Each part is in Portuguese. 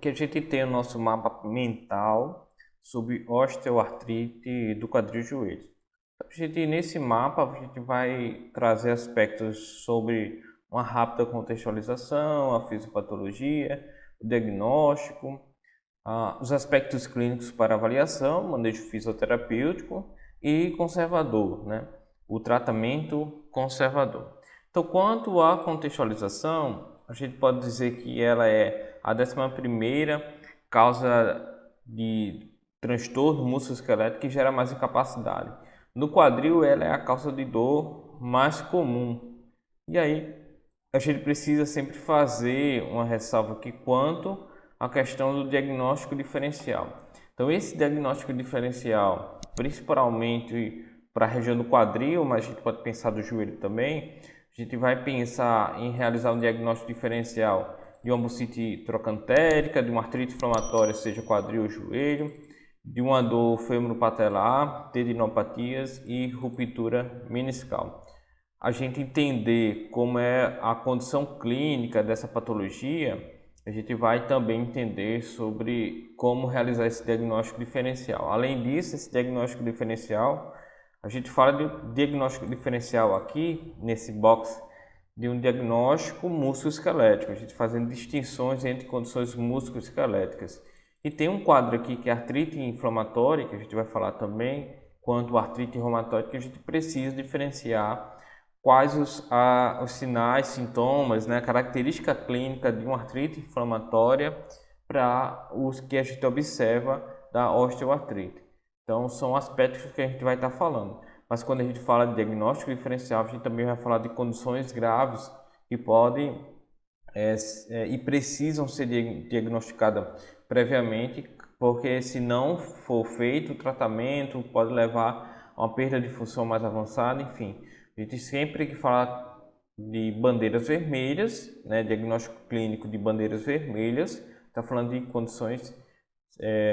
que a gente tem o nosso mapa mental sobre osteoartrite do quadril e joelho. Nesse mapa, a gente vai trazer aspectos sobre uma rápida contextualização, a fisiopatologia, o diagnóstico, os aspectos clínicos para avaliação, manejo fisioterapêutico e conservador, né? O tratamento conservador. Então, quanto à contextualização, a gente pode dizer que ela é a 11ª causa de transtorno musculoesquelético que gera mais incapacidade. No quadril, ela é a causa de dor mais comum. E aí, a gente precisa sempre fazer uma ressalva aqui quanto à questão do diagnóstico diferencial. Então, esse diagnóstico diferencial, principalmente para a região do quadril, mas a gente pode pensar do joelho também, a gente vai pensar em realizar um diagnóstico diferencial de uma bursite trocantérica, de uma artrite inflamatória, seja quadril ou joelho, de uma dor femoropatelar, tendinopatias e ruptura meniscal. A gente entender como é a condição clínica dessa patologia, a gente vai também entender sobre como realizar esse diagnóstico diferencial. Além disso, esse diagnóstico diferencial, a gente fala de diagnóstico diferencial aqui, nesse box, de um diagnóstico musculoesquelético, a gente fazendo distinções entre condições musculoesqueléticas. E tem um quadro aqui que é artrite inflamatória, que a gente vai falar também, quanto artrite reumatoide, que a gente precisa diferenciar quais os sinais, sintomas, né, a característica clínica de uma artrite inflamatória para os que a gente observa da osteoartrite. Então, são aspectos que a gente vai estar falando. Mas quando a gente fala de diagnóstico diferencial, a gente também vai falar de condições graves que podem e precisam ser diagnosticadas previamente, porque se não for feito o tratamento, pode levar a uma perda de função mais avançada, enfim. A gente sempre que fala de bandeiras vermelhas, né, diagnóstico clínico de bandeiras vermelhas, está falando de condições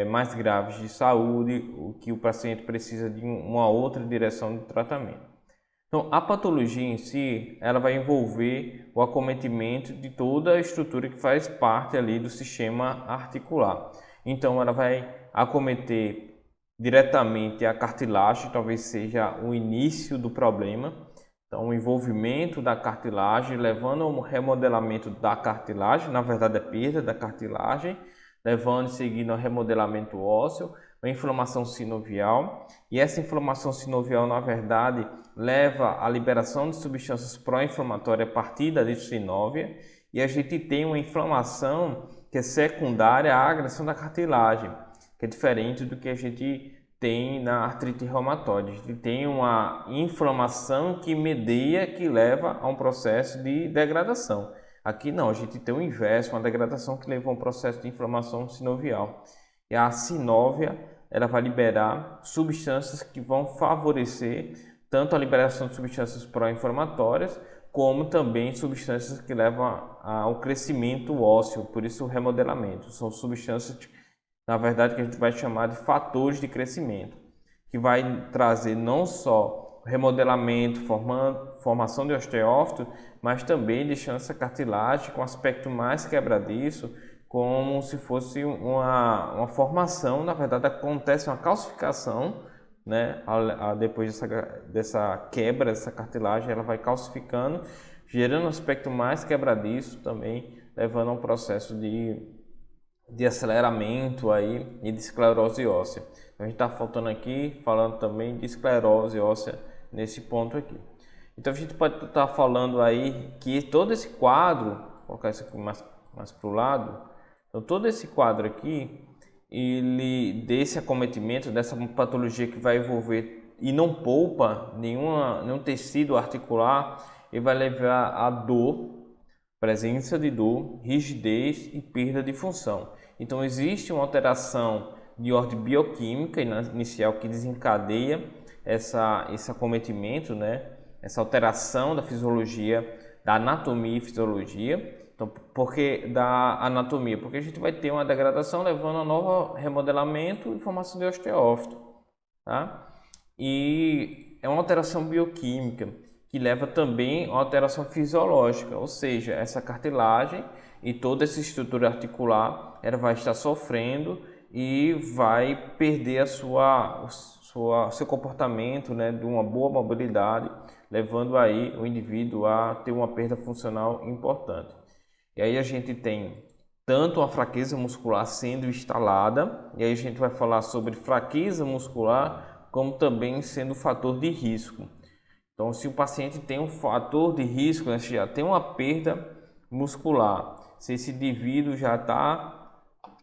mais graves de saúde, o que o paciente precisa de uma outra direção de tratamento. Então, a patologia em si, ela vai envolver o acometimento de toda a estrutura que faz parte ali do sistema articular. Então, ela vai acometer diretamente a cartilagem, talvez seja o início do problema. Então, o envolvimento da cartilagem, levando ao remodelamento da cartilagem, na verdade, a perda da cartilagem, levando em seguida ao remodelamento ósseo, a inflamação sinovial, e essa inflamação sinovial, na verdade, leva à liberação de substâncias pró-inflamatórias a partir da dissinóvia, e a gente tem uma inflamação que é secundária à agressão da cartilagem, que é diferente do que a gente tem na artrite reumatoide. A gente tem uma inflamação que medeia, que leva a um processo de degradação. Aqui não, a gente tem o inverso, uma degradação que leva a um processo de inflamação sinovial. E a sinóvia, ela vai liberar substâncias que vão favorecer tanto a liberação de substâncias pró-inflamatórias, como também substâncias que levam ao crescimento ósseo, por isso o remodelamento. São substâncias, na verdade, que a gente vai chamar de fatores de crescimento, que vai trazer não só remodelamento, formação de osteófito, mas também deixando essa cartilagem com aspecto mais quebradiço, como se fosse uma formação. Na verdade, acontece uma calcificação, né? Depois dessa quebra, dessa cartilagem, ela vai calcificando, gerando um aspecto mais quebradiço também, levando a um processo de aceleramento aí e de esclerose óssea. Então, a gente está falando aqui, falando também de esclerose óssea nesse ponto aqui. Então, a gente pode estar falando aí que todo esse quadro, vou colocar isso aqui mais para o lado, então todo esse quadro aqui, ele desse acometimento, dessa patologia que vai envolver e não poupa nenhum tecido articular, ele vai levar a dor, presença de dor, rigidez e perda de função. Então existe uma alteração de ordem bioquímica inicial que desencadeia esse acometimento, né? Essa alteração da fisiologia, da anatomia e fisiologia. Então, por que da anatomia? Porque a gente vai ter uma degradação levando a novo remodelamento e formação de osteófito, tá? E é uma alteração bioquímica que leva também a alteração fisiológica, ou seja, essa cartilagem e toda essa estrutura articular ela vai estar sofrendo e vai perder a seu comportamento, né, de uma boa mobilidade, levando aí o indivíduo a ter uma perda funcional importante. E aí a gente tem tanto a fraqueza muscular sendo instalada, e aí a gente vai falar sobre fraqueza muscular, como também sendo fator de risco. Então, se o paciente tem um fator de risco, né, se já tem uma perda muscular, se esse indivíduo já está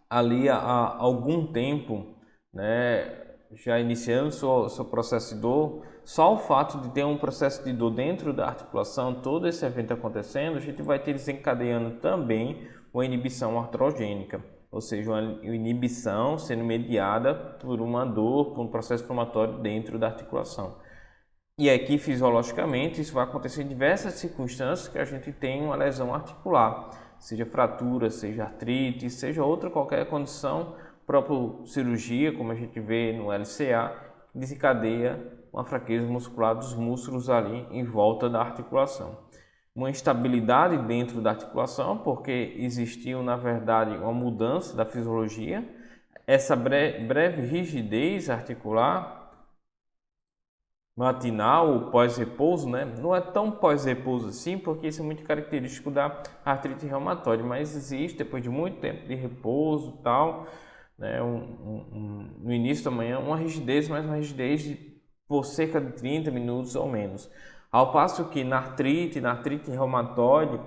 ali há algum tempo, né, já iniciando seu processo de dor, só o fato de ter um processo de dor dentro da articulação, todo esse evento acontecendo, a gente vai ter desencadeando também uma inibição artrogênica, ou seja, uma inibição sendo mediada por uma dor, por um processo inflamatório dentro da articulação. E aqui, fisiologicamente, isso vai acontecer em diversas circunstâncias que a gente tem uma lesão articular, seja fratura, seja artrite, seja outra qualquer condição, própria cirurgia, como a gente vê no LCA, desencadeia uma fraqueza muscular dos músculos ali em volta da articulação. Uma instabilidade dentro da articulação, porque existiu, na verdade, uma mudança da fisiologia, essa breve rigidez articular, matinal ou pós-repouso, né? Não é tão pós-repouso assim, porque isso é muito característico da artrite reumatoide, mas existe depois de muito tempo de repouso, tal, né? No início da manhã, uma rigidez, mas uma rigidez por cerca de 30 minutos ou menos. Ao passo que na artrite reumatoide,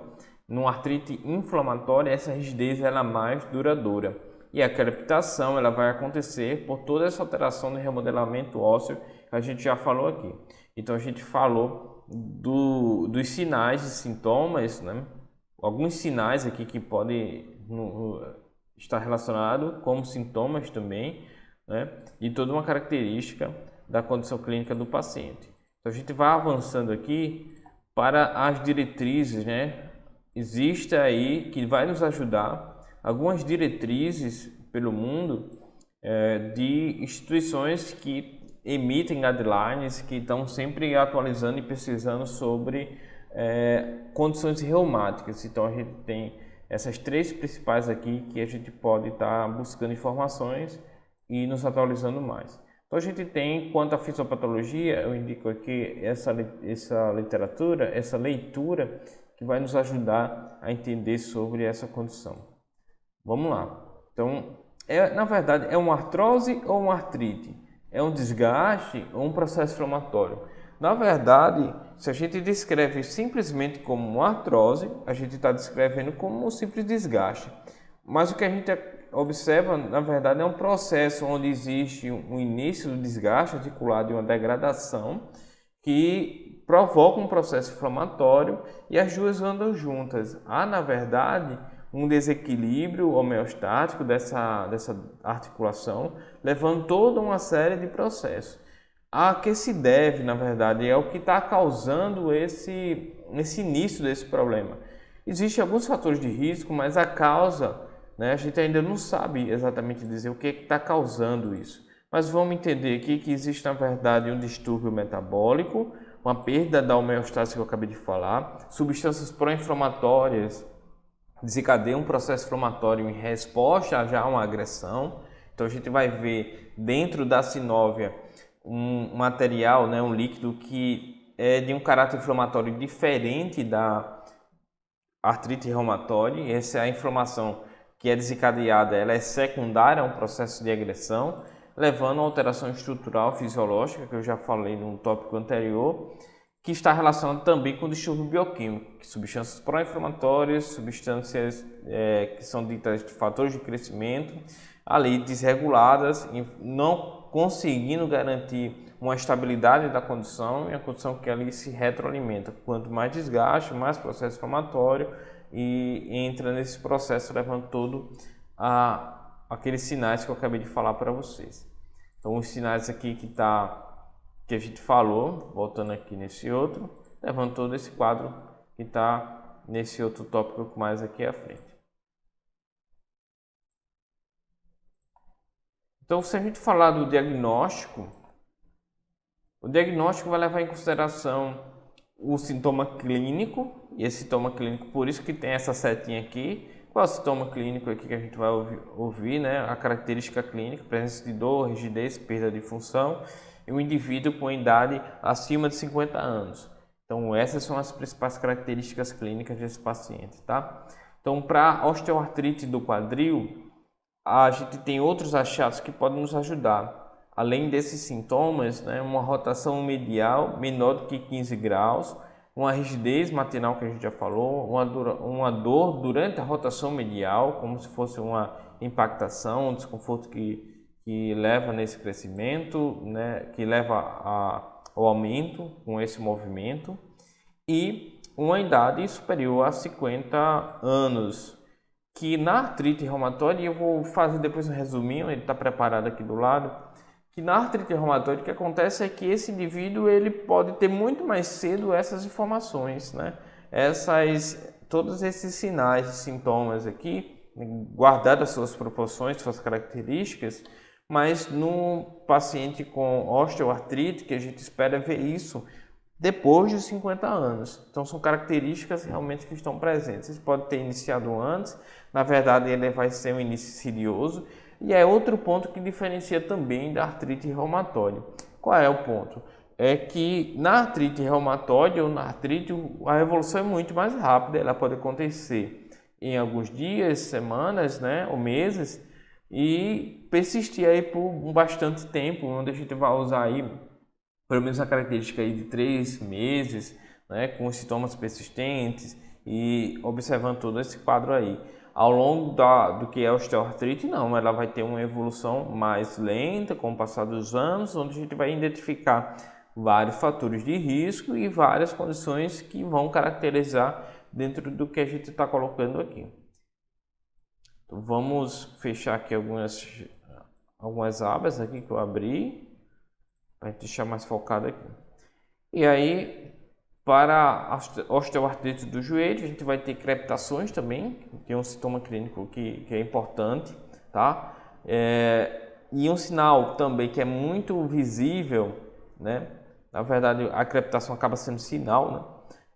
numa artrite inflamatória, essa rigidez ela é mais duradoura. E a crepitação ela vai acontecer por toda essa alteração de remodelamento ósseo que a gente já falou aqui. Então a gente falou dos sinais e sintomas, né? Alguns sinais aqui que podem estar relacionados como sintomas também, né? E toda uma característica da condição clínica do paciente. Então a gente vai avançando aqui para as diretrizes, né? Existe aí que vai nos ajudar algumas diretrizes pelo mundo de instituições que emitem guidelines, que estão sempre atualizando e pesquisando sobre condições reumáticas. Então a gente tem essas três principais aqui que a gente pode estar buscando informações e nos atualizando mais. Então a gente tem, quanto à fisiopatologia, eu indico aqui essa literatura, essa leitura que vai nos ajudar a entender sobre essa condição. Vamos lá. Então, na verdade, é uma artrose ou uma artrite? É um desgaste ou um processo inflamatório? Na verdade, se a gente descreve simplesmente como uma artrose, a gente está descrevendo como um simples desgaste. Mas o que a gente observa, na verdade, é um processo onde existe um início do desgaste articular e uma degradação que provoca um processo inflamatório e as duas andam juntas. Há, na verdade, um desequilíbrio homeostático dessa articulação, levando toda uma série de processos. A que se deve, na verdade, é o que está causando esse início desse problema. Existem alguns fatores de risco, mas a causa, né, a gente ainda não sabe exatamente dizer o que está causando isso. Mas vamos entender aqui que existe, na verdade, um distúrbio metabólico, uma perda da homeostase que eu acabei de falar, substâncias pró-inflamatórias desencadeiam um processo inflamatório em resposta a já uma agressão. Então a gente vai ver dentro da sinóvia um material, né, um líquido que é de um caráter inflamatório diferente da artrite reumatoide. Essa é a inflamação que é desencadeada, ela é secundária a um processo de agressão, levando a alteração estrutural fisiológica, que eu já falei no tópico anterior, que está relacionado também com o distúrbio bioquímico, substâncias pró-inflamatórias, substâncias que são ditas de fatores de crescimento, ali desreguladas, não conseguindo garantir uma estabilidade da condição e a condição que ali se retroalimenta. Quanto mais desgaste, mais processo inflamatório e entra nesse processo levando todo aqueles sinais que eu acabei de falar para vocês. Então os sinais aqui que a gente falou, voltando aqui nesse outro, levando todo esse quadro que está nesse outro tópico mais aqui à frente. Então, se a gente falar do diagnóstico, o diagnóstico vai levar em consideração o sintoma clínico, e esse sintoma clínico, por isso que tem essa setinha aqui. Qual é o sintoma clínico aqui que a gente vai ouvir, né? A característica clínica, presença de dor, rigidez, perda de função, e um indivíduo com idade acima de 50 anos. Então, essas são as principais características clínicas desse paciente, tá? Então, para osteoartrite do quadril, a gente tem outros achados que podem nos ajudar. Além desses sintomas, né, uma rotação medial menor do que 15 graus, uma rigidez matinal que a gente já falou, uma dor durante a rotação medial, como se fosse uma impactação, um desconforto que leva nesse crescimento, né, que leva ao aumento com esse movimento, e uma idade superior a 50 anos. Que na artrite reumatoide, eu vou fazer depois um resuminho, ele está preparado aqui do lado, que na artrite reumatoide o que acontece é que esse indivíduo ele pode ter muito mais cedo essas informações, né? Todos esses sinais e sintomas aqui, guardadas as suas proporções, suas características, mas no paciente com osteoartrite, que a gente espera ver isso depois de 50 anos. Então são características realmente que estão presentes. Isso pode ter iniciado antes, na verdade ele vai ser um início insidioso, e é outro ponto que diferencia também da artrite reumatoide. Qual é o ponto? É que na artrite reumatoide ou na artrite a evolução é muito mais rápida, ela pode acontecer em alguns dias, semanas, né, ou meses, e persistir aí por bastante tempo, onde a gente vai usar aí pelo menos a característica aí de 3 meses, né, com os sintomas persistentes e observando todo esse quadro aí. Ao longo do que é a osteoartrite, não, ela vai ter uma evolução mais lenta com o passar dos anos, onde a gente vai identificar vários fatores de risco e várias condições que vão caracterizar dentro do que a gente está colocando aqui. Então, vamos fechar aqui algumas abas aqui que eu abri, para deixar mais focado aqui. E aí, para a osteoartrite do joelho, a gente vai ter crepitações também, que é um sintoma clínico que é importante, tá? E um sinal também que é muito visível, né? Na verdade, a crepitação acaba sendo sinal, né?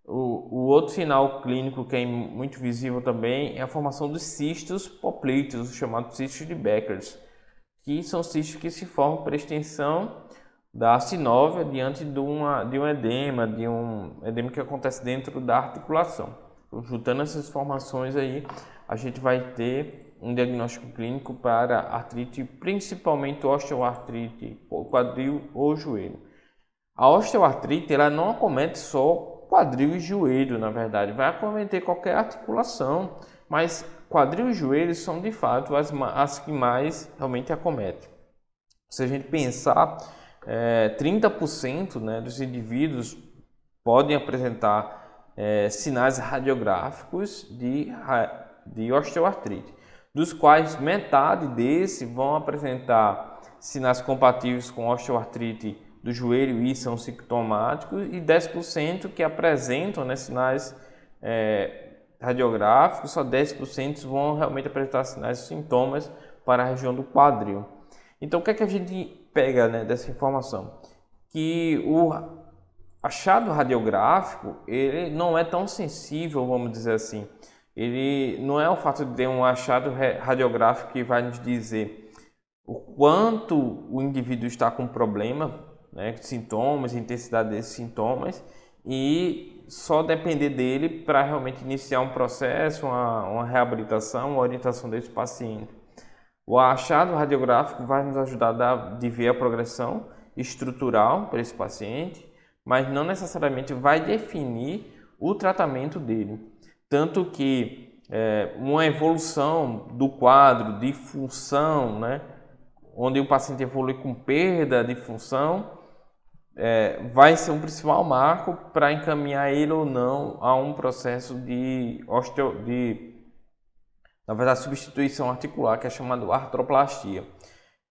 O outro sinal clínico que é muito visível também é a formação dos cistos poplíteos, os chamados cistos de Beckers, que são cistos que se formam por extensão da sinóvia diante de um edema que acontece dentro da articulação. Então, juntando essas informações aí, a gente vai ter um diagnóstico clínico para artrite, principalmente osteoartrite, quadril ou joelho. A osteoartrite ela não acomete só quadril e joelho, na verdade, vai acometer qualquer articulação, mas quadril e joelho são de fato as que mais realmente acometem. Se a gente pensar 30%, né, dos indivíduos podem apresentar sinais radiográficos de osteoartrite, dos quais metade desses vão apresentar sinais compatíveis com osteoartrite do joelho e são sintomáticos, e 10% que apresentam, né, sinais radiográficos, só 10% vão realmente apresentar sinais e sintomas para a região do quadril. Então, o que é que a gente pega, né, dessa informação? Que o achado radiográfico ele não é tão sensível, vamos dizer assim. Ele não é o fato de ter um achado radiográfico que vai nos dizer o quanto o indivíduo está com problema, né, sintomas, intensidade desses sintomas, e só depender dele para realmente iniciar um processo, uma reabilitação, uma orientação desse paciente. O achado radiográfico vai nos ajudar a ver a progressão estrutural para esse paciente, mas não necessariamente vai definir o tratamento dele. Tanto que uma evolução do quadro de função, né, onde o paciente evolui com perda de função, vai ser um principal marco para encaminhar ele ou não a um processo na verdade, substituição articular, que é chamado artroplastia.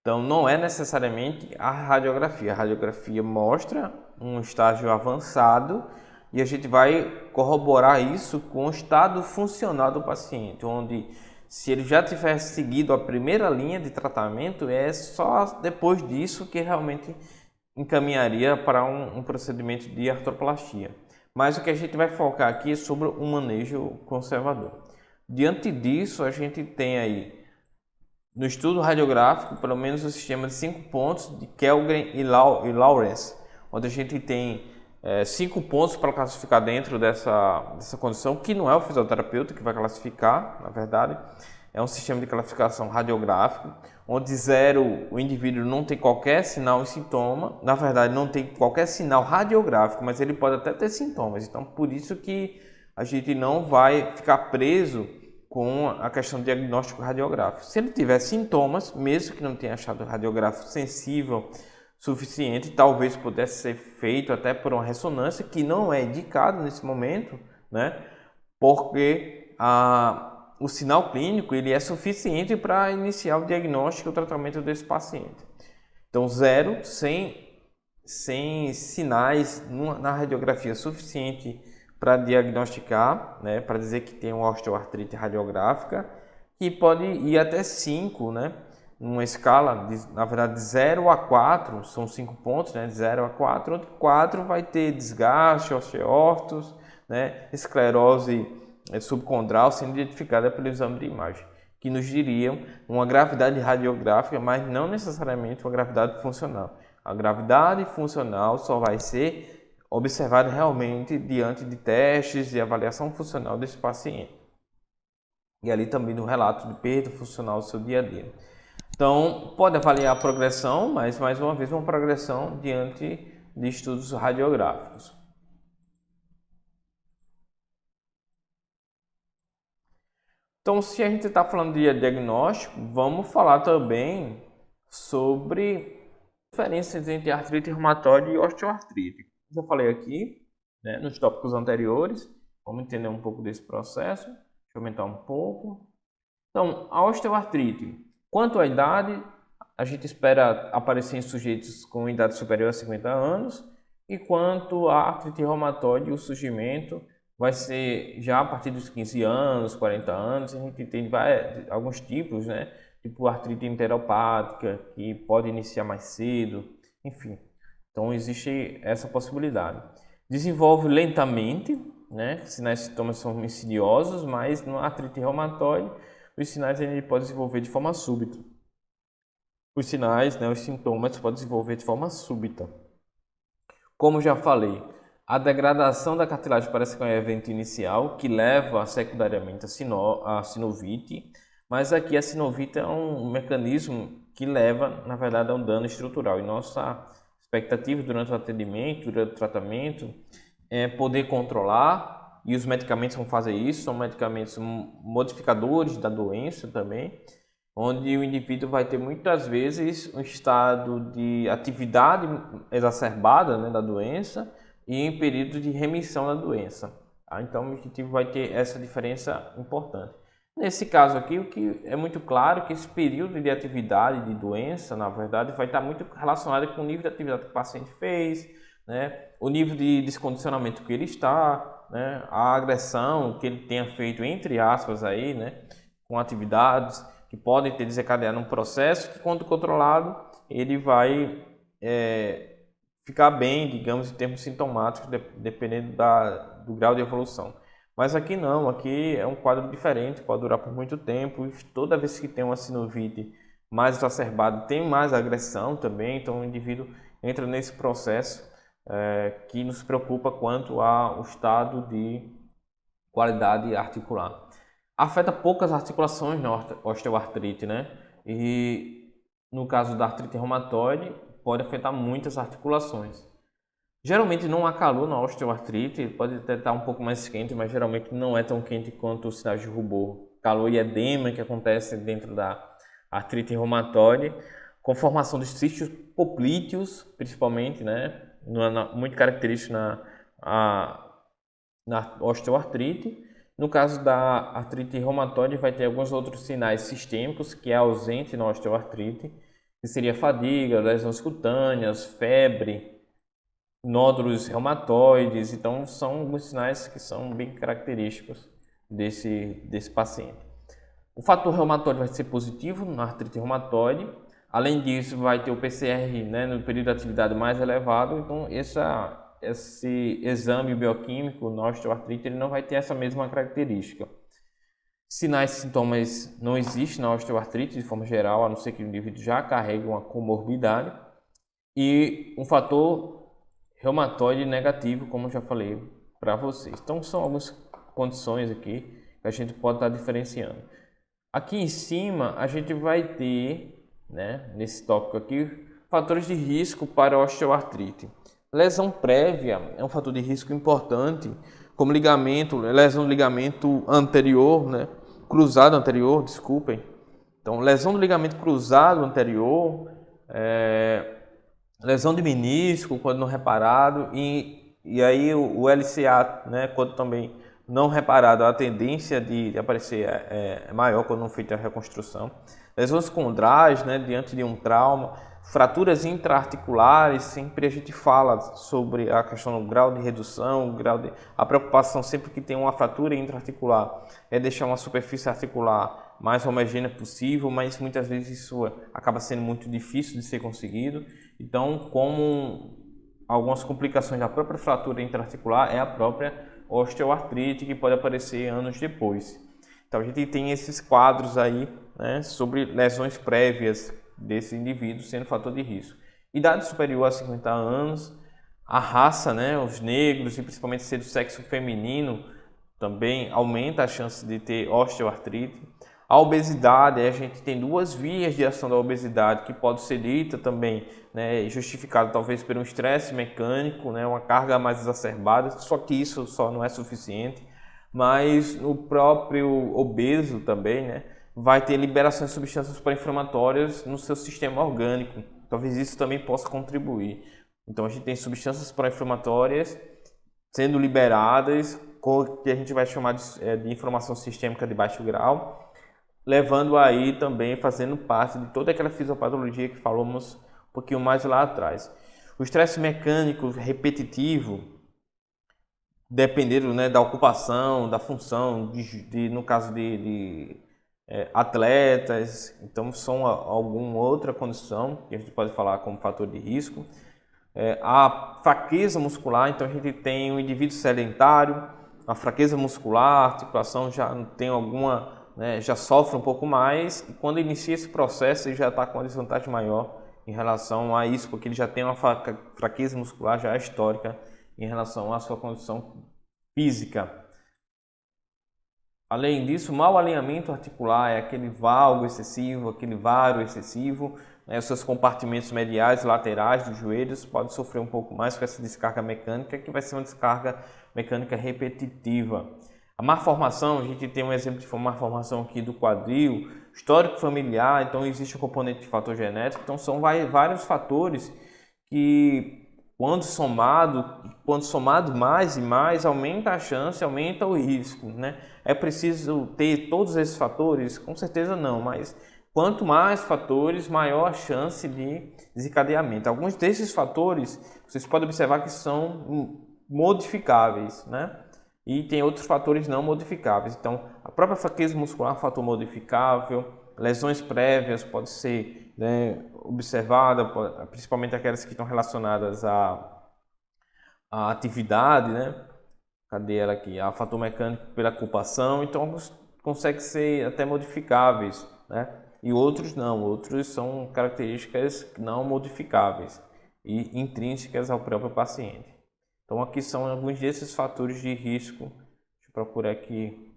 Então, não é necessariamente a radiografia. A radiografia mostra um estágio avançado e a gente vai corroborar isso com o estado funcional do paciente, onde se ele já tiver seguido a primeira linha de tratamento, é só depois disso que realmente encaminharia para um procedimento de artroplastia. Mas o que a gente vai focar aqui é sobre o manejo conservador. Diante disso, a gente tem aí no estudo radiográfico pelo menos o sistema de 5 pontos de Kellgren e Lawrence, onde a gente tem 5 pontos para classificar dentro dessa condição, que não é o fisioterapeuta que vai classificar, na verdade. É um sistema de classificação radiográfico, onde 0 o indivíduo não tem qualquer sinal e sintoma, na verdade não tem qualquer sinal radiográfico, mas ele pode até ter sintomas. Então, por isso que a gente não vai ficar preso com a questão do diagnóstico radiográfico. Se ele tiver sintomas, mesmo que não tenha achado radiográfico sensível suficiente, talvez pudesse ser feito até por uma ressonância, que não é indicado nesse momento, né? Porque o sinal clínico ele é suficiente para iniciar o diagnóstico e o tratamento desse paciente. Então, 0, sem sinais na radiografia suficiente para diagnosticar, né, para dizer que tem uma osteoartrite radiográfica, que pode ir até 5, né, numa escala, na verdade, de 0 a 4, são 5 pontos, né, de 0 a 4, onde 4 vai ter desgaste, osteoartos, né, esclerose subcondral sendo identificada pelo exame de imagem, que nos diriam uma gravidade radiográfica, mas não necessariamente uma gravidade funcional. A gravidade funcional só vai ser observada realmente diante de testes de avaliação funcional desse paciente. E ali também no relato de perda funcional do seu dia a dia. Então, pode avaliar a progressão, mas mais uma vez uma progressão diante de estudos radiográficos. Então, se a gente está falando de diagnóstico, vamos falar também sobre diferenças entre artrite reumatoide e osteoartrite. Já falei aqui, né, nos tópicos anteriores. Vamos entender um pouco desse processo. Deixa eu aumentar um pouco. Então, a osteoartrite. Quanto à idade, a gente espera aparecer em sujeitos com idade superior a 50 anos. E quanto à artrite reumatoide, o surgimento vai ser já a partir dos 15 anos, 40 anos. A gente tem alguns tipos, né? Tipo artrite enteropática, que pode iniciar mais cedo, enfim. Então, existe essa possibilidade. Desenvolve lentamente, né? Sinais e sintomas são insidiosos, mas no artrite reumatoide, os sinais ele pode desenvolver de forma súbita. Os sinais, né, os sintomas podem desenvolver de forma súbita. Como já falei, a degradação da cartilagem parece que é um evento inicial que leva secundariamente a sinovite, mas aqui a sinovite é um mecanismo que leva, na verdade, a um dano estrutural. E nossa expectativa durante o atendimento, durante o tratamento, é poder controlar, e os medicamentos vão fazer isso, são medicamentos modificadores da doença também, onde o indivíduo vai ter muitas vezes um estado de atividade exacerbada, né, da doença, e em período de remissão da doença. Tá? Então, o objetivo vai ter essa diferença importante. Nesse caso aqui, o que é muito claro é que esse período de atividade de doença, na verdade, vai estar muito relacionado com o nível de atividade que o paciente fez, né? O nível de descondicionamento que ele está, né? A agressão que ele tenha feito, entre aspas, aí, né? Com atividades que podem ter desencadeado um processo que, quando controlado, ele vai ficar bem, digamos, em termos sintomáticos, dependendo do grau de evolução. Mas aqui não, aqui é um quadro diferente, pode durar por muito tempo, e toda vez que tem uma sinovite mais exacerbada, tem mais agressão também, então o indivíduo entra nesse processo que nos preocupa quanto ao estado de qualidade articular. Afeta poucas articulações na osteoartrite, né? E no caso da artrite reumatoide, pode afetar muitas articulações. Geralmente não há calor na osteoartrite, pode até estar um pouco mais quente, mas geralmente não é tão quente quanto os sinais de rubor. Calor e edema que acontece dentro da artrite reumatoide, com formação de cistos poplíteos, principalmente, né? Muito característico na osteoartrite. No caso da artrite reumatoide, vai ter alguns outros sinais sistêmicos que é ausente na osteoartrite, que seria fadiga, lesões cutâneas, febre, nódulos reumatoides. Então, são alguns sinais que são bem característicos desse paciente. O fator reumatoide vai ser positivo na artrite reumatoide. Além disso, vai ter o PCR, né, no período de atividade mais elevado. Então, esse exame bioquímico na osteoartrite ele não vai ter essa mesma característica. Sinais e sintomas não existem na osteoartrite de forma geral, a não ser que o indivíduo já carregue uma comorbidade. E um fator reumatoide negativo, como eu já falei para vocês. Então, são algumas condições aqui que a gente pode estar diferenciando. Aqui em cima, a gente vai ter, né, nesse tópico aqui, fatores de risco para osteoartrite. Lesão prévia é um fator de risco importante, como lesão do ligamento anterior, né, cruzado anterior, desculpem. Então, lesão do ligamento cruzado anterior, lesão de menisco quando não reparado e aí o LCA, né, quando também não reparado, a tendência de aparecer é maior quando não feita a reconstrução. Lesões condrais, né, diante de um trauma, fraturas intraarticulares, sempre a gente fala sobre a questão do grau de redução, a preocupação sempre que tem uma fratura intraarticular é deixar uma superfície articular mais homogênea possível, mas muitas vezes isso acaba sendo muito difícil de ser conseguido. Então, como algumas complicações da própria fratura intraarticular é a própria osteoartrite, que pode aparecer anos depois. Então, a gente tem esses quadros aí, né, sobre lesões prévias desse indivíduo sendo fator de risco. Idade superior a 50 anos, a raça, né, os negros e principalmente ser do sexo feminino também aumenta a chance de ter osteoartrite. A obesidade, a gente tem duas vias de ação da obesidade que pode ser dita também, né, justificado talvez por um estresse mecânico, né, uma carga mais exacerbada, só que isso só não é suficiente, mas o próprio obeso também, né, vai ter liberação de substâncias pró-inflamatórias no seu sistema orgânico, talvez isso também possa contribuir. Então a gente tem substâncias pró-inflamatórias sendo liberadas, que a gente vai chamar de inflamação sistêmica de baixo grau, levando aí também, fazendo parte de toda aquela fisiopatologia que falamos um pouquinho mais lá atrás. O estresse mecânico repetitivo, dependendo, né, da ocupação, da função, no caso de atletas, então são alguma outra condição que a gente pode falar como fator de risco. A fraqueza muscular, então a gente tem um indivíduo sedentário, a fraqueza muscular, a articulação já tem alguma, né, já sofre um pouco mais, e quando inicia esse processo ele já está com uma desvantagem maior em relação a isso, porque ele já tem uma fraqueza muscular já histórica em relação à sua condição física. Além disso, mau alinhamento articular é aquele valgo excessivo, aquele varo excessivo, né, os seus compartimentos mediais e laterais dos joelhos podem sofrer um pouco mais com essa descarga mecânica, que vai ser uma descarga mecânica repetitiva. A má formação, a gente tem um exemplo de má formação aqui do quadril, histórico familiar, então existe um componente de fator genético, então são vários fatores que quando somado mais e mais, aumenta a chance, aumenta o risco, né? É preciso ter todos esses fatores? Com certeza não, mas quanto mais fatores, maior a chance de desencadeamento. Alguns desses fatores, vocês podem observar que são modificáveis, né? E tem outros fatores não modificáveis. Então, a própria fraqueza muscular é um fator modificável, lesões prévias pode ser, né, observada, principalmente aquelas que estão relacionadas à atividade, né? Cadê ela aqui? A fator mecânico pela ocupação, então alguns conseguem ser até modificáveis, né? E outros não, outros são características não modificáveis e intrínsecas ao próprio paciente. Então aqui são alguns desses fatores de risco. Deixa eu procurar aqui.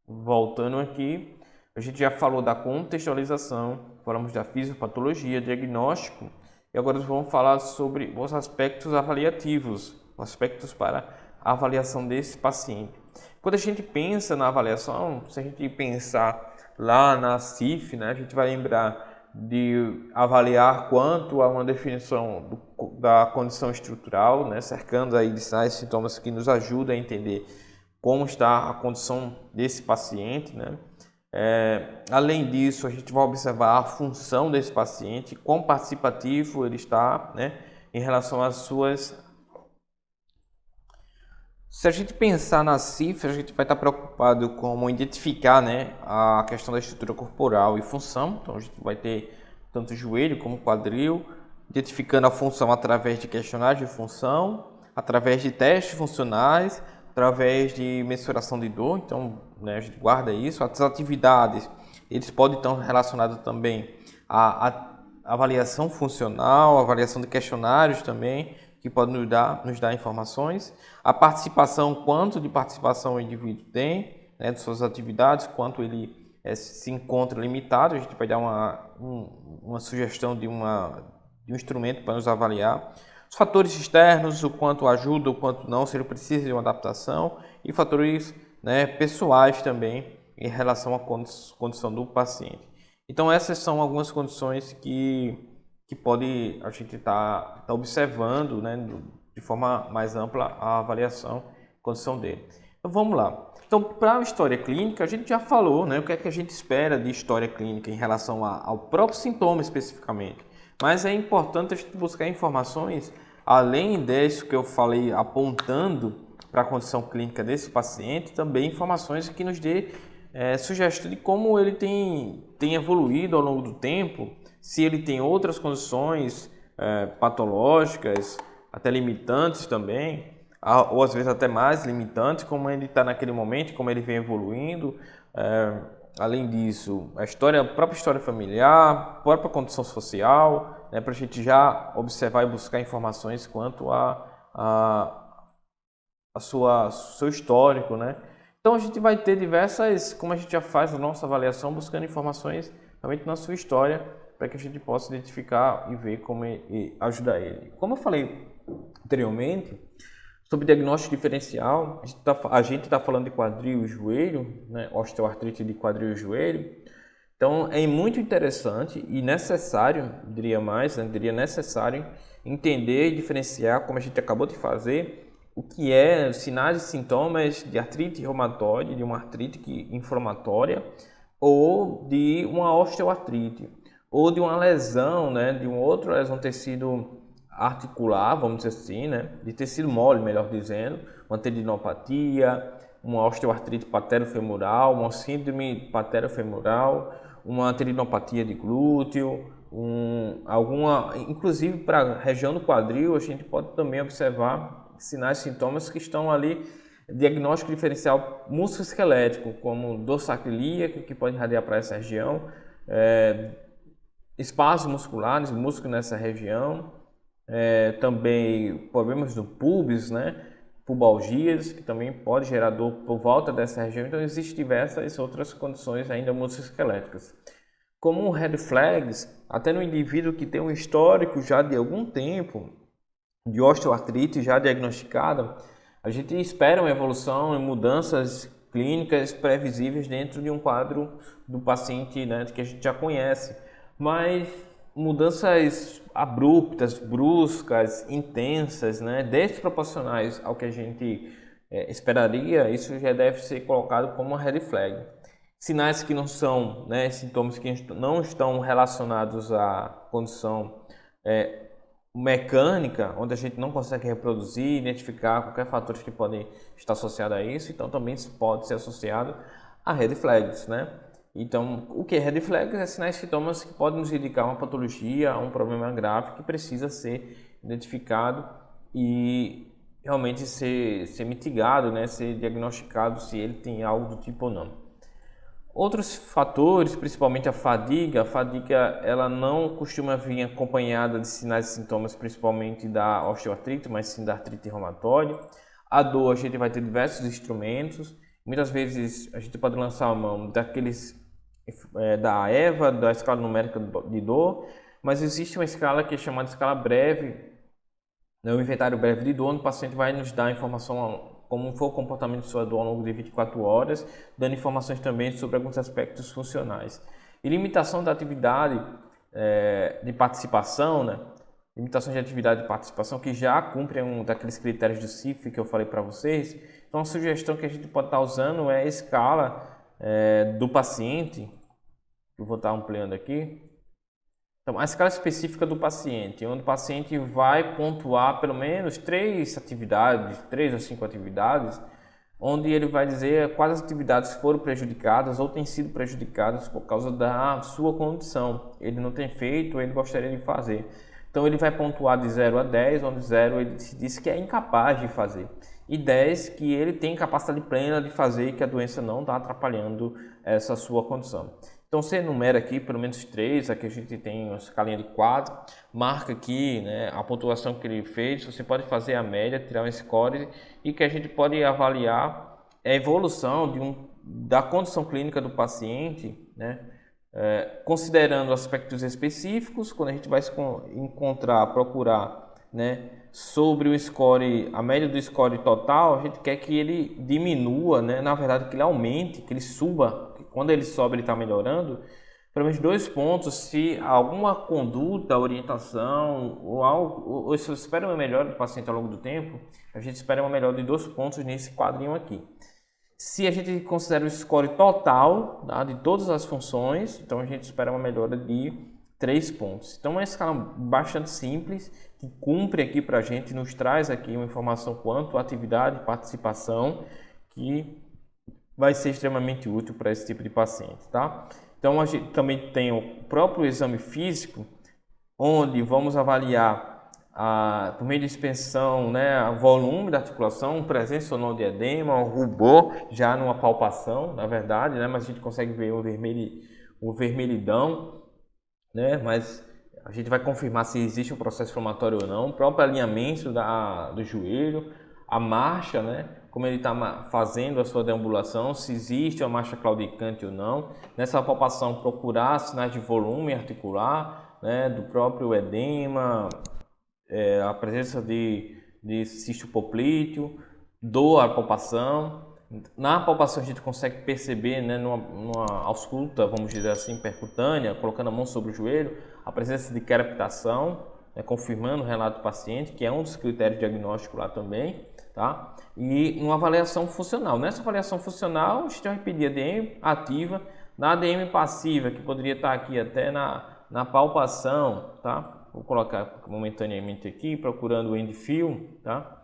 Voltando aqui, a gente já falou da contextualização, falamos da fisiopatologia, diagnóstico, e agora vamos falar sobre os aspectos avaliativos, os aspectos para a avaliação desse paciente. Quando a gente pensa na avaliação, se a gente pensar lá na CIF, né, a gente vai lembrar de avaliar quanto a uma definição da condição estrutural, né, cercando aí de sinais e sintomas que nos ajudam a entender como está a condição desse paciente, né? Além disso, a gente vai observar a função desse paciente, quão participativo ele está, né, em relação às Se a gente pensar nas cifras, a gente vai estar preocupado com identificar, né, a questão da estrutura corporal e função. Então, a gente vai ter tanto joelho como quadril, identificando a função através de questionários de função, através de testes funcionais, através de mensuração de dor. Então, né, a gente guarda isso. As atividades, eles podem estar relacionados também à avaliação funcional, avaliação de questionários também, que pode nos dar informações. A participação, quanto de participação o indivíduo tem, né, de suas atividades, quanto ele se encontra limitado. A gente vai dar uma sugestão de um instrumento para nos avaliar. Os fatores externos, o quanto ajuda, o quanto não, se ele precisa de uma adaptação. E fatores, né, pessoais também, em relação à condição do paciente. Então, essas são algumas condições que pode a gente tá observando, né, de forma mais ampla a avaliação, condição dele. Então vamos lá. Então, para a história clínica, a gente já falou, né, o que é que a gente espera de história clínica em relação ao próprio sintoma especificamente. Mas é importante a gente buscar informações além disso que eu falei, apontando para a condição clínica desse paciente, também informações que nos dê sugestão de como ele tem evoluído ao longo do tempo, se ele tem outras condições patológicas, até limitantes também, ou às vezes até mais limitantes, como ele está naquele momento, como ele vem evoluindo. Além disso, a própria história familiar, a própria condição social, né, para a gente já observar e buscar informações quanto seu histórico, né? Então a gente vai ter diversas, como a gente já faz a nossa avaliação, buscando informações realmente na sua história, para que a gente possa identificar e ver como ajudar ele. Como eu falei anteriormente, sobre diagnóstico diferencial, a gente tá falando de quadril e joelho, né? Osteoartrite de quadril e joelho. Então é muito interessante e necessário, diria mais, né? Diria necessário entender e diferenciar, como a gente acabou de fazer, o que é sinais e sintomas de artrite reumatoide, de uma artrite inflamatória ou de uma osteoartrite, ou de uma lesão, né, de uma outra lesão tecido articular, vamos dizer assim, né, de tecido mole, melhor dizendo, uma tendinopatia, uma osteoartrite paterofemoral, uma síndrome paterofemoral, uma tendinopatia de glúteo, inclusive para a região do quadril, a gente pode também observar sinais e sintomas que estão ali, diagnóstico diferencial musculoesquelético, como dorsaquilíaco, que pode irradiar para essa região, espasmos musculares, músculo nessa região, também problemas do pubis, né? Pubalgias, que também pode gerar dor por volta dessa região. Então, existem diversas outras condições ainda musculoesqueléticas. Como red flags, até no indivíduo que tem um histórico já de algum tempo de osteoartrite já diagnosticada, a gente espera uma evolução e mudanças clínicas previsíveis dentro de um quadro do paciente, né, que a gente já conhece, mas mudanças abruptas, bruscas, intensas, né, desproporcionais ao que a gente esperaria, isso já deve ser colocado como uma red flag. Sinais que não são, né, sintomas que não estão relacionados à condição mecânica, onde a gente não consegue reproduzir, identificar qualquer fator que podem estar associado a isso, então também pode ser associado a red flags, né? Então, o que é red flags? É sinais e sintomas que podem nos indicar uma patologia, um problema grave que precisa ser identificado e realmente ser mitigado, né? Ser diagnosticado se ele tem algo do tipo ou não. Outros fatores, principalmente a fadiga ela não costuma vir acompanhada de sinais e sintomas, principalmente da osteoartrite, mas sim da artrite reumatoide. A dor, a gente vai ter diversos instrumentos. Muitas vezes a gente pode lançar a mão da EVA, da escala numérica de dor, mas existe uma escala que é chamada de escala breve, né, o inventário breve de dor, onde o paciente vai nos dar informação como foi o comportamento de sua dor ao longo de 24 horas, dando informações também sobre alguns aspectos funcionais. E limitação da atividade de participação, né? Limitações de atividade de participação que já cumprem um daqueles critérios do CIF que eu falei para vocês. Então, a sugestão que a gente pode estar usando é a escala do paciente, que eu vou estar ampliando aqui. Então, a escala específica do paciente, onde o paciente vai pontuar pelo menos 3 ou 5 atividades, onde ele vai dizer quais as atividades foram prejudicadas ou têm sido prejudicadas por causa da sua condição. Ele não tem feito, ele gostaria de fazer. Então ele vai pontuar de 0 a 10, onde 0 ele diz que é incapaz de fazer. E 10 que ele tem capacidade plena de fazer e que a doença não está atrapalhando essa sua condição. Então você enumera aqui pelo menos 3, aqui a gente tem uma escalinha de 4, marca aqui, né, a pontuação que ele fez, você pode fazer a média, tirar um score e que a gente pode avaliar a evolução da condição clínica do paciente, né, considerando aspectos específicos. Quando a gente vai procurar, né, sobre o score, a média do score total, a gente quer que ele diminua, né, na verdade que ele aumente, que ele suba. Quando ele sobe, ele está melhorando, pelo menos 2 pontos, se alguma conduta, orientação ou algo, ou se espera uma melhora do paciente ao longo do tempo, a gente espera uma melhora de 2 pontos nesse quadrinho aqui. Se a gente considera o score total, tá, de todas as funções, então a gente espera uma melhora de 3 pontos. Então é uma escala bastante simples, que cumpre aqui para a gente, nos traz aqui uma informação quanto à atividade e participação, que vai ser extremamente útil para esse tipo de paciente, tá? Então a gente também tem o próprio exame físico, onde vamos avaliar por meio de expensão, né, o volume da articulação, presença ou não de edema, o rubor, já numa palpação, na verdade, né, mas a gente consegue ver o vermelhidão, né, mas a gente vai confirmar se existe um processo inflamatório ou não, o próprio alinhamento do joelho, a marcha, né, como ele está fazendo a sua deambulação, se existe uma marcha claudicante ou não. Nessa palpação, procurar sinais de volume articular, né, do próprio edema, a presença de cisto poplíteo, dor à palpação. Na palpação a gente consegue perceber, né, numa ausculta, vamos dizer assim, percutânea, colocando a mão sobre o joelho, a presença de crepitação, né, confirmando o relato do paciente, que é um dos critérios diagnósticos lá também. Tá? E uma avaliação funcional. Nessa avaliação funcional, a gente vai pedir ADM ativa, na ADM passiva, que poderia estar aqui até na palpação, tá? Vou colocar momentaneamente aqui, procurando o end-fill, tá?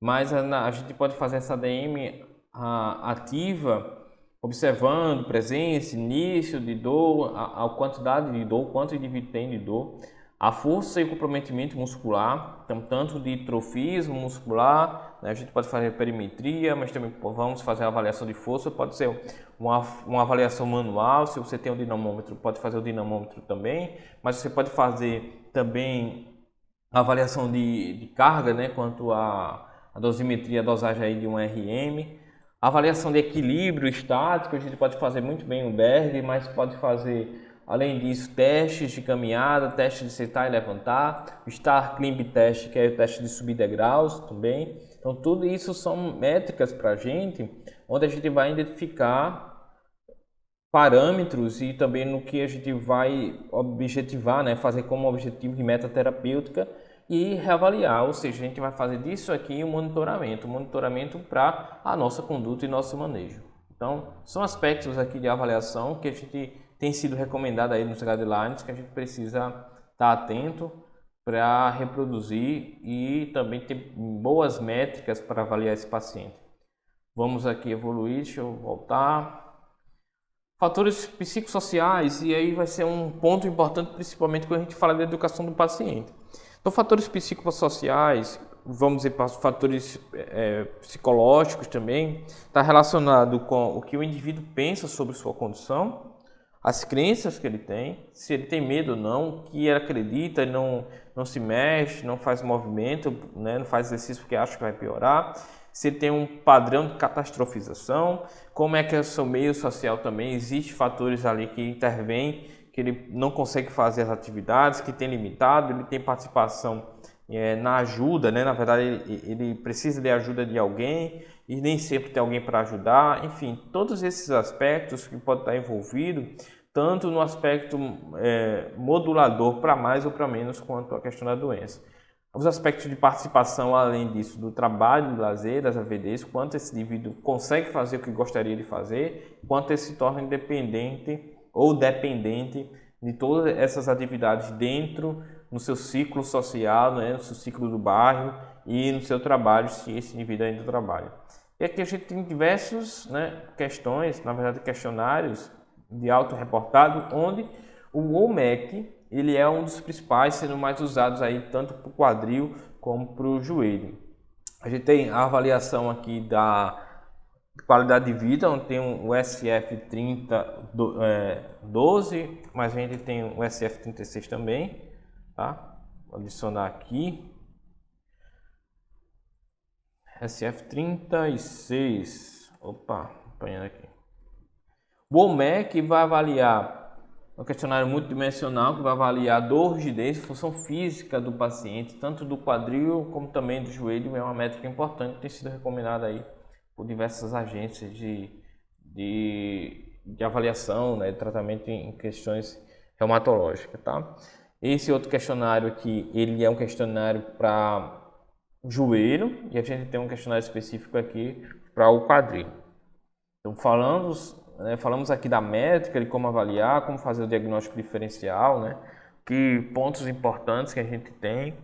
Mas a gente pode fazer essa ADM ativa, observando presença, início de dor, a quantidade de dor, quanto o indivíduo tem de dor, a força e o comprometimento muscular, então, tanto de trofismo muscular, né, a gente pode fazer perimetria, mas também vamos fazer a avaliação de força, pode ser uma avaliação manual, se você tem o dinamômetro, pode fazer o dinamômetro também, mas você pode fazer também a avaliação de carga, né, quanto a dosimetria, a dosagem aí de um RM, a avaliação de equilíbrio estático, a gente pode fazer muito bem o Berg, mas pode fazer, além disso, testes de caminhada, teste de sentar e levantar, o Star Climb Test, que é o teste de subir degraus também. Então, tudo isso são métricas para a gente, onde a gente vai identificar parâmetros e também no que a gente vai objetivar, né, fazer como objetivo de meta terapêutica e reavaliar, ou seja, a gente vai fazer disso aqui um monitoramento para a nossa conduta e nosso manejo. Então, são aspectos aqui de avaliação que a gente tem sido recomendado aí nos guidelines, que a gente precisa estar atento para reproduzir e também ter boas métricas para avaliar esse paciente. Vamos aqui evoluir, deixa eu voltar. Fatores psicossociais, e aí vai ser um ponto importante, principalmente quando a gente fala da educação do paciente. Então, fatores psicossociais, vamos dizer, fatores psicológicos também, está relacionado com o que o indivíduo pensa sobre sua condição, as crenças que ele tem, se ele tem medo ou não, o que ele acredita, ele não se mexe, não faz movimento, né, não faz exercício porque acha que vai piorar, se ele tem um padrão de catastrofização, como é que é o seu meio social também, existem fatores ali que intervêm, que ele não consegue fazer as atividades, que tem limitado, ele tem participação na ajuda, né? Na verdade ele precisa de ajuda de alguém e nem sempre tem alguém para ajudar, enfim, todos esses aspectos que podem estar envolvidos, tanto no aspecto modulador para mais ou para menos quanto a questão da doença. Os aspectos de participação, além disso, do trabalho de lazer, das AVDs, quanto esse indivíduo consegue fazer o que gostaria de fazer, quanto ele se torna independente ou dependente de todas essas atividades dentro, no seu ciclo social, né, no seu ciclo do bairro e no seu trabalho, se esse indivíduo ainda trabalha. E aqui a gente tem diversas, né, questões, na verdade questionários de autorreportado, onde o WOMAC ele é um dos principais, sendo mais usados aí tanto para o quadril como para o joelho. A gente tem a avaliação aqui da qualidade de vida, onde tem o SF30 12, mas a gente tem o SF36 também, tá? Vou adicionar aqui. SF36. Opa, apanhando aqui. O WOMAC vai avaliar um questionário multidimensional que vai avaliar a dor, rigidez e função física do paciente, tanto do quadril como também do joelho. É uma métrica importante que tem sido recomendada aí por diversas agências de avaliação, né, de tratamento em questões reumatológicas, tá? Esse outro questionário aqui, ele é um questionário para joelho e a gente tem um questionário específico aqui para o quadril. Então falamos aqui da métrica, de como avaliar, como fazer o diagnóstico diferencial, né? Que pontos importantes que a gente tem,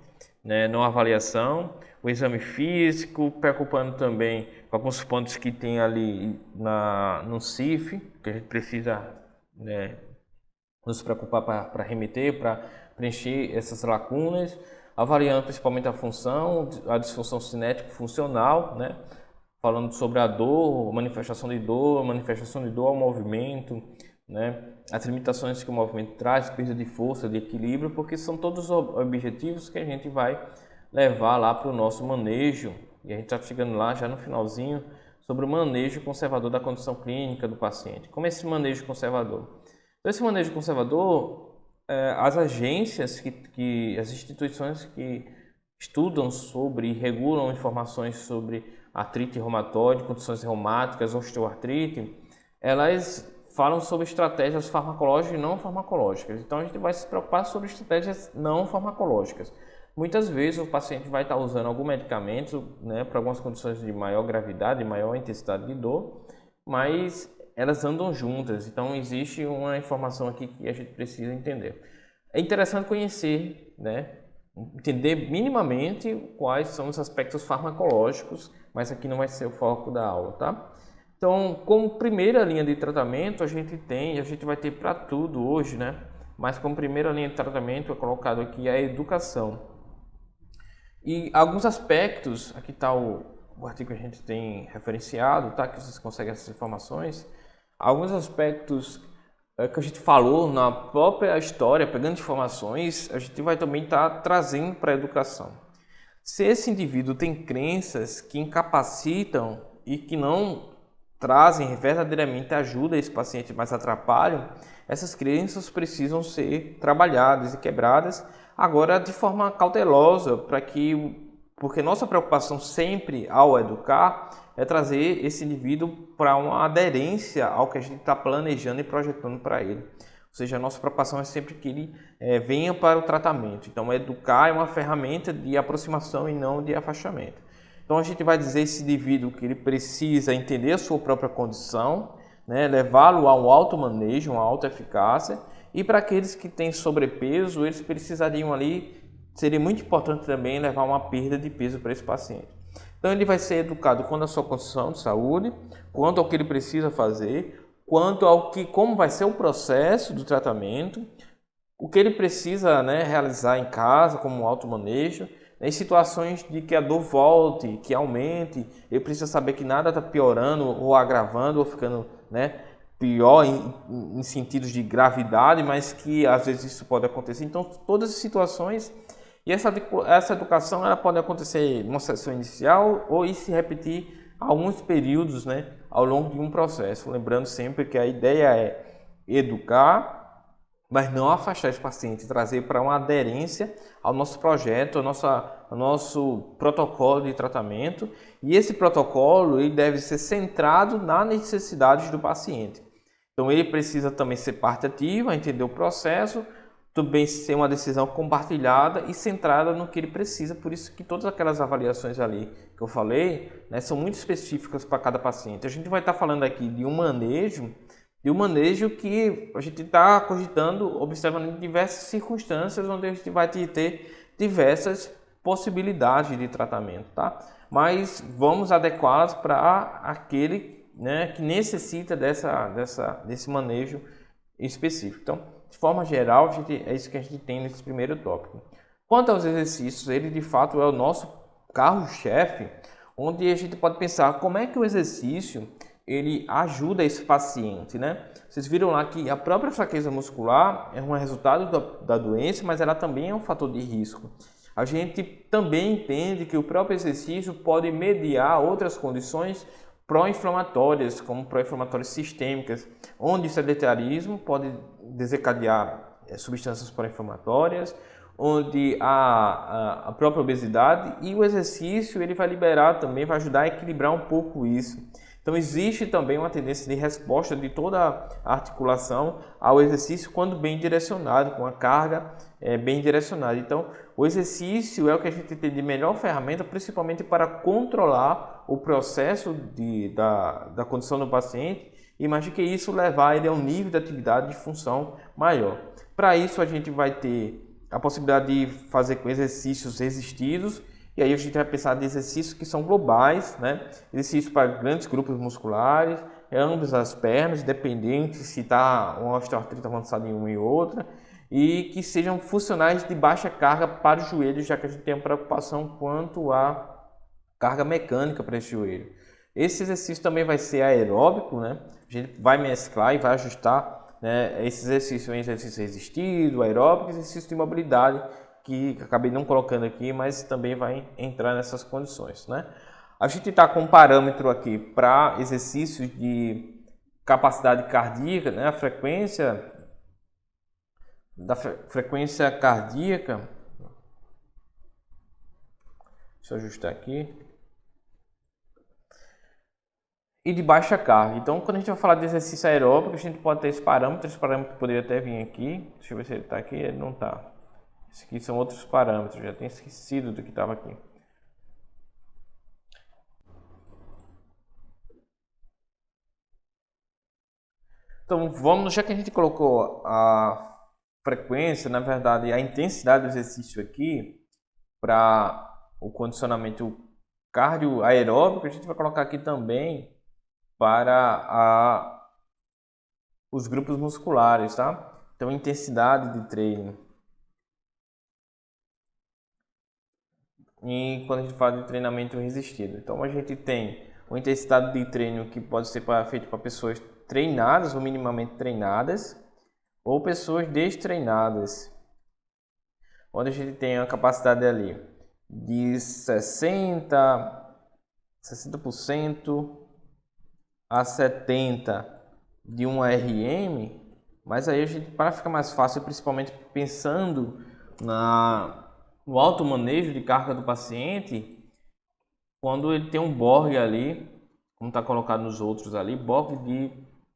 né, na avaliação, o exame físico, preocupando também com alguns pontos que tem ali no CIF, que a gente precisa, né, nos preocupar para remeter, para preencher essas lacunas, avaliando principalmente a função, a disfunção cinético-funcional, né? Falando sobre a dor, manifestação de dor ao movimento, né? As limitações que o movimento traz, perda de força, de equilíbrio, porque são todos objetivos que a gente vai levar lá para o nosso manejo, e a gente está chegando lá já no finalzinho, sobre o manejo conservador da condição clínica do paciente. Como é esse manejo conservador? Então, esse manejo conservador, as agências, as instituições que estudam sobre e regulam informações sobre artrite reumatoide, condições reumáticas, osteoartrite, elas falam sobre estratégias farmacológicas e não farmacológicas. Então a gente vai se preocupar sobre estratégias não farmacológicas. Muitas vezes o paciente vai estar usando algum medicamento, né, para algumas condições de maior gravidade, maior intensidade de dor, mas elas andam juntas. Então existe uma informação aqui que a gente precisa entender. É interessante conhecer, né, entender minimamente quais são os aspectos farmacológicos, mas aqui não vai ser o foco da aula, tá? Então, como primeira linha de tratamento, a gente vai ter para tudo hoje, né? Mas como primeira linha de tratamento é colocado aqui a educação. E alguns aspectos, aqui está o artigo que a gente tem referenciado, tá? Que vocês conseguem essas informações. Alguns aspectos que a gente falou na própria história, pegando informações, a gente vai também estar trazendo para a educação. Se esse indivíduo tem crenças que incapacitam e que não trazem verdadeiramente ajuda a esse paciente, mas atrapalham, essas crenças precisam ser trabalhadas e quebradas, agora de forma cautelosa, porque nossa preocupação sempre ao educar é trazer esse indivíduo para uma aderência ao que a gente está planejando e projetando para ele. Ou seja, a nossa preocupação é sempre que ele venha para o tratamento. Então, educar é uma ferramenta de aproximação e não de afastamento. Então, a gente vai dizer a esse indivíduo que ele precisa entender a sua própria condição, né, levá-lo a um automanejo, uma autoeficácia. E para aqueles que têm sobrepeso, eles precisariam ali, seria muito importante também levar uma perda de peso para esse paciente. Então, ele vai ser educado quanto à sua condição de saúde, quanto ao que ele precisa fazer, quanto ao como vai ser o processo do tratamento, o que ele precisa, né, realizar em casa como automanejo, em situações de que a dor volte, que aumente, ele precisa saber que nada está piorando ou agravando ou ficando, né, pior em sentidos de gravidade, mas que às vezes isso pode acontecer. Então, todas as situações, e essa educação ela pode acontecer numa sessão inicial ou se repetir alguns períodos, né, ao longo de um processo. Lembrando sempre que a ideia é educar, mas não afastar esse paciente, trazer para uma aderência ao nosso projeto, ao nosso protocolo de tratamento. E esse protocolo ele deve ser centrado nas necessidades do paciente. Então ele precisa também ser parte ativa, entender o processo, também ser uma decisão compartilhada e centrada no que ele precisa. Por isso que todas aquelas avaliações ali que eu falei, né, são muito específicas para cada paciente. A gente vai estar falando aqui de um manejo de um manejo que a gente está cogitando, observando diversas circunstâncias onde a gente vai ter diversas possibilidades de tratamento, tá? Mas vamos adequá-las para aquele, né, que necessita desse manejo específico. Então, de forma geral, é isso que a gente tem nesse primeiro tópico. Quanto aos exercícios, ele de fato é o nosso carro-chefe, onde a gente pode pensar como é que o exercício ele ajuda esse paciente, né? Vocês viram lá que a própria fraqueza muscular é um resultado da doença, mas ela também é um fator de risco. A gente também entende que o próprio exercício pode mediar outras condições pró-inflamatórias, como pró-inflamatórias sistêmicas, onde o sedentarismo pode desencadear substâncias pró-inflamatórias, onde a própria obesidade, e o exercício ele vai liberar também, vai ajudar a equilibrar um pouco isso. Então existe também uma tendência de resposta de toda a articulação ao exercício quando bem direcionado, com a carga bem direcionada. Então o exercício é o que a gente tem de melhor ferramenta, principalmente para controlar o processo da condição do paciente e mais do que isso levar ele a um nível de atividade de função maior. Para isso a gente vai ter a possibilidade de fazer com exercícios resistidos. E aí a gente vai pensar de exercícios que são globais, né? Exercícios para grandes grupos musculares, ambas as pernas, independente se está uma osteoartrite avançada em uma e outra, e que sejam funcionais de baixa carga para o joelho, já que a gente tem uma preocupação quanto à carga mecânica para esse joelho. Esse exercício também vai ser aeróbico, né? A gente vai mesclar e vai ajustar, né, esse exercício em exercício resistido, aeróbico e exercício de mobilidade, que acabei não colocando aqui, mas também vai entrar nessas condições, né? A gente está com um parâmetro aqui para exercícios de capacidade cardíaca, né? A frequência frequência cardíaca. Deixa eu ajustar aqui. E de baixa carga. Então, quando a gente vai falar de exercício aeróbico, a gente pode ter esse parâmetro poderia até vir aqui. Deixa eu ver se ele está aqui, ele não está. Esses aqui são outros parâmetros, já tinha esquecido do que estava aqui. Então vamos, já que a gente colocou a frequência, na verdade a intensidade do exercício aqui para o condicionamento cardio aeróbico, a gente vai colocar aqui também para os grupos musculares, tá? Então intensidade de treino. E quando a gente fala de treinamento resistido, então a gente tem uma intensidade de treino que pode ser feita para pessoas treinadas ou minimamente treinadas ou pessoas destreinadas, onde a gente tem a capacidade ali de 60% a 70% de um RM, mas aí a gente, para ficar mais fácil, principalmente pensando no alto manejo de carga do paciente, quando ele tem um Borg ali, como está colocado nos outros ali, Borg de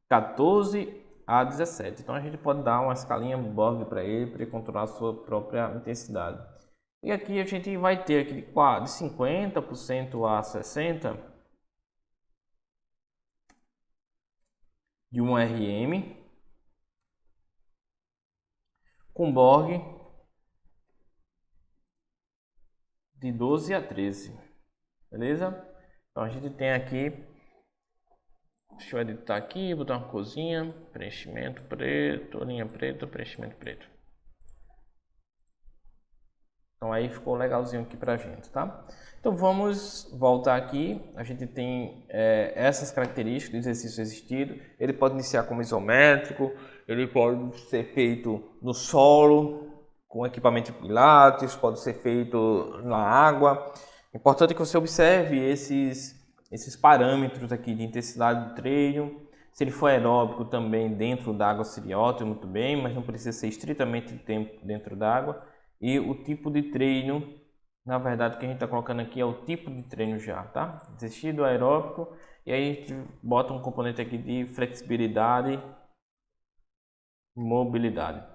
14 a 17. Então a gente pode dar uma escalinha Borg para ele controlar a sua própria intensidade. E aqui a gente vai ter aqui de 50% a 60% de um RM com Borg de 12 a 13, beleza? Então a gente tem aqui, deixa eu editar aqui, botar uma corzinha, preenchimento preto, linha preta, preenchimento preto. Então aí ficou legalzinho aqui pra gente, tá? Então vamos voltar aqui, a gente tem essas características do exercício resistido. Ele pode iniciar como isométrico, ele pode ser feito no solo, com equipamento de pilates, pode ser feito na água. É importante que você observe esses parâmetros aqui de intensidade do treino. Se ele for aeróbico também dentro da água seria ótimo, muito bem, mas não precisa ser estritamente tempo dentro da água. E o tipo de treino, na verdade o que a gente está colocando aqui é o tipo de treino já, tá? Resistido, aeróbico, e aí a gente bota um componente aqui de flexibilidade, mobilidade.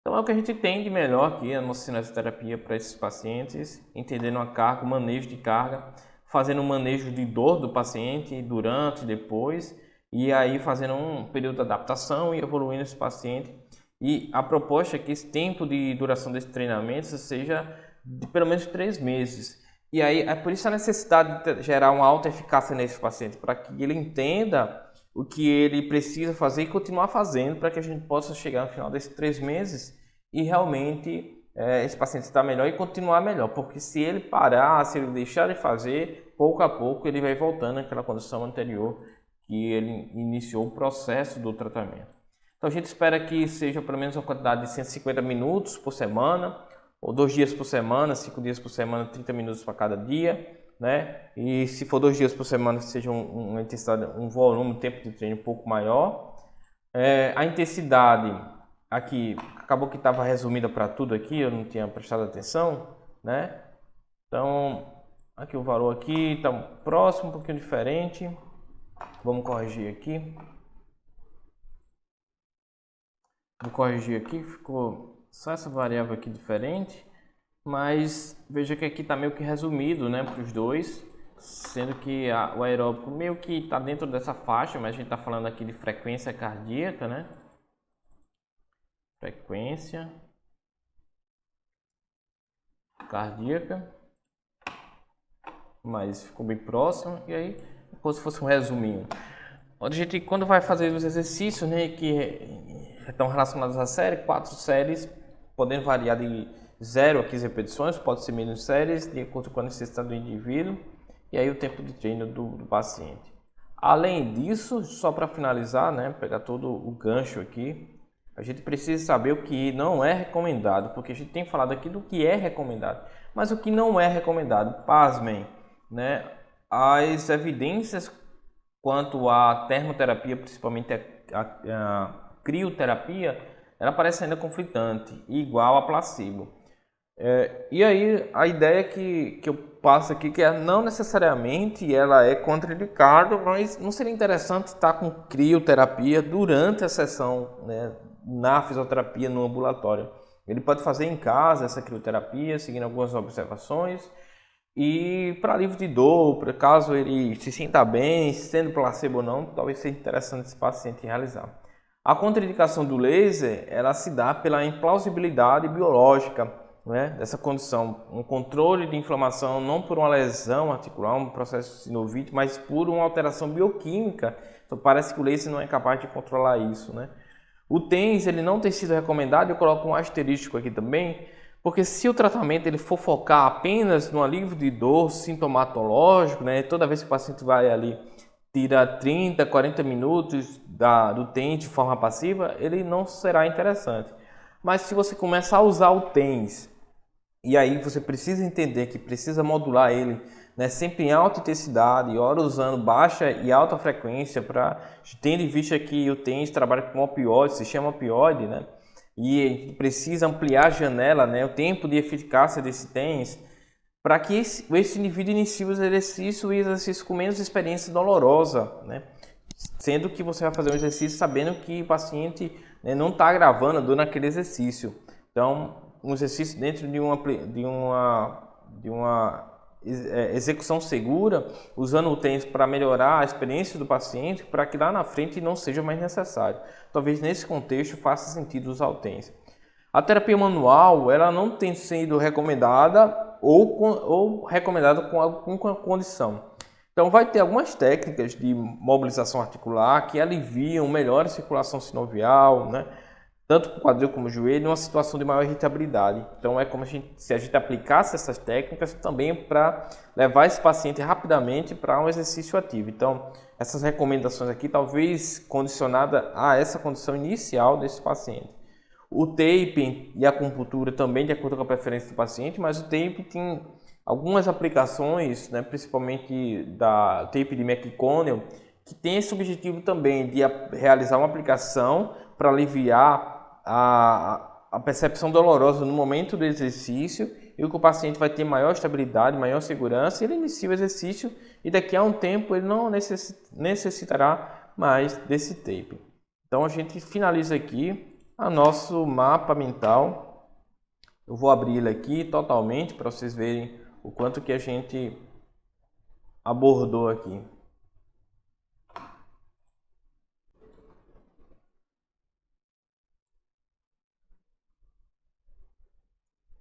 Então é o que a gente tem de melhor aqui, a nossa cinesioterapia para esses pacientes, entendendo a carga, o manejo de carga, fazendo o manejo de dor do paciente durante e depois, e aí fazendo um período de adaptação e evoluindo esse paciente. E a proposta é que esse tempo de duração desse treinamento seja de pelo menos 3 meses. E aí é por isso a necessidade de gerar uma alta eficácia nesse paciente, para que ele entenda o que ele precisa fazer e continuar fazendo, para que a gente possa chegar no final desses 3 meses e realmente esse paciente estar melhor e continuar melhor. Porque se ele parar, se ele deixar de fazer, pouco a pouco ele vai voltando àquela condição anterior que ele iniciou o processo do tratamento. Então a gente espera que seja pelo menos uma quantidade de 150 minutos por semana, ou 2 dias por semana, 5 dias por semana, 30 minutos para cada dia, né? E se for 2 dias por semana, seja uma intensidade, um volume, um tempo de treino um pouco maior. A intensidade aqui, acabou que estava resumida para tudo aqui, eu não tinha prestado atenção, né? Então, aqui o valor aqui está próximo, um pouquinho diferente. Vamos corrigir aqui. Vou corrigir aqui, ficou só essa variável aqui diferente, mas veja que aqui está meio que resumido, né, para os dois, sendo que o aeróbico meio que está dentro dessa faixa, mas a gente está falando aqui de frequência cardíaca, né? Frequência cardíaca, mas ficou bem próximo, e aí, como se fosse um resuminho. A gente, quando vai fazer os exercícios, né, que estão relacionados à série, 4 séries, podendo variar de 0 a 15 repetições, pode ser menos séries, de acordo com a necessidade do indivíduo, e aí o tempo de treino do paciente. Além disso, só para finalizar, né, pegar todo o gancho aqui, a gente precisa saber o que não é recomendado, porque a gente tem falado aqui do que é recomendado, mas o que não é recomendado, pasmem, né, as evidências quanto à termoterapia, principalmente a crioterapia, ela parece ainda conflitante, igual a placebo. E aí a ideia que eu passo aqui, que não necessariamente ela é contraindicada, mas não seria interessante estar com crioterapia durante a sessão, né, na fisioterapia no ambulatório. Ele pode fazer em casa essa crioterapia, seguindo algumas observações, e para alívio de dor, para caso ele se sinta bem, sendo placebo ou não, talvez seja interessante esse paciente realizar. A contraindicação do laser, ela se dá pela implausibilidade biológica, né, dessa condição, um controle de inflamação não por uma lesão articular, um processo sinovite, mas por uma alteração bioquímica. Então parece que o laser não é capaz de controlar isso, né? O TENS, ele não tem sido recomendado, eu coloco um asterístico aqui também, porque se o tratamento ele for focar apenas no alívio de dor sintomatológico, né, toda vez que o paciente vai ali, tira 30, 40 minutos do TENS de forma passiva, ele não será interessante. Mas se você começar a usar o TENS, e aí você precisa entender que precisa modular ele, né, sempre em alta intensidade, ora usando baixa e alta frequência, tendo em vista que o TENS trabalha com opioide, se chama opioide, né? E precisa ampliar a janela, né, o tempo de eficácia desse TENS, para que esse indivíduo inicie os exercícios com menos experiência dolorosa, né? Sendo que você vai fazer um exercício sabendo que o paciente, né, não está agravando a dor naquele exercício. Então, um exercício dentro de uma execução segura, usando o TENS para melhorar a experiência do paciente, para que lá na frente não seja mais necessário. Talvez nesse contexto faça sentido usar o TENS. A terapia manual, ela não tem sido recomendada ou recomendada com alguma condição. Então vai ter algumas técnicas de mobilização articular que aliviam, melhoram a circulação sinovial, né? Tanto para o quadril como o joelho, em uma situação de maior irritabilidade. Então é como se a gente aplicasse essas técnicas também para levar esse paciente rapidamente para um exercício ativo. Então essas recomendações aqui talvez condicionada a essa condição inicial desse paciente. O taping e a acupuntura também de acordo com a preferência do paciente, mas o taping tem algumas aplicações, né, principalmente da tape de McConnell, que tem esse objetivo também de realizar uma aplicação para aliviar a percepção dolorosa no momento do exercício, e o paciente vai ter maior estabilidade, maior segurança, ele inicia o exercício e daqui a um tempo ele não necessitará mais desse tape. Então a gente finaliza aqui o nosso mapa mental. Eu vou abrir ele aqui totalmente para vocês verem o quanto que a gente abordou aqui.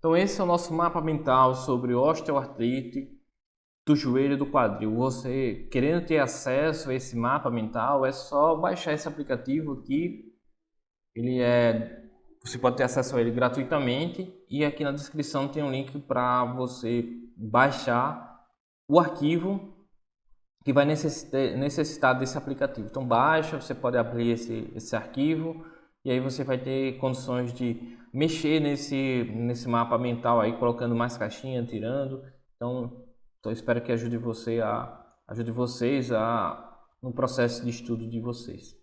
Então esse é o nosso mapa mental sobre osteoartrite do joelho e do quadril. Você querendo ter acesso a esse mapa mental, é só baixar esse aplicativo que você pode ter acesso a ele gratuitamente, e aqui na descrição tem um link para você baixar o arquivo que vai necessitar desse aplicativo. Então baixa, você pode abrir esse arquivo e aí você vai ter condições de mexer nesse mapa mental aí, colocando mais caixinha, tirando. Então espero que ajude vocês no processo de estudo de vocês.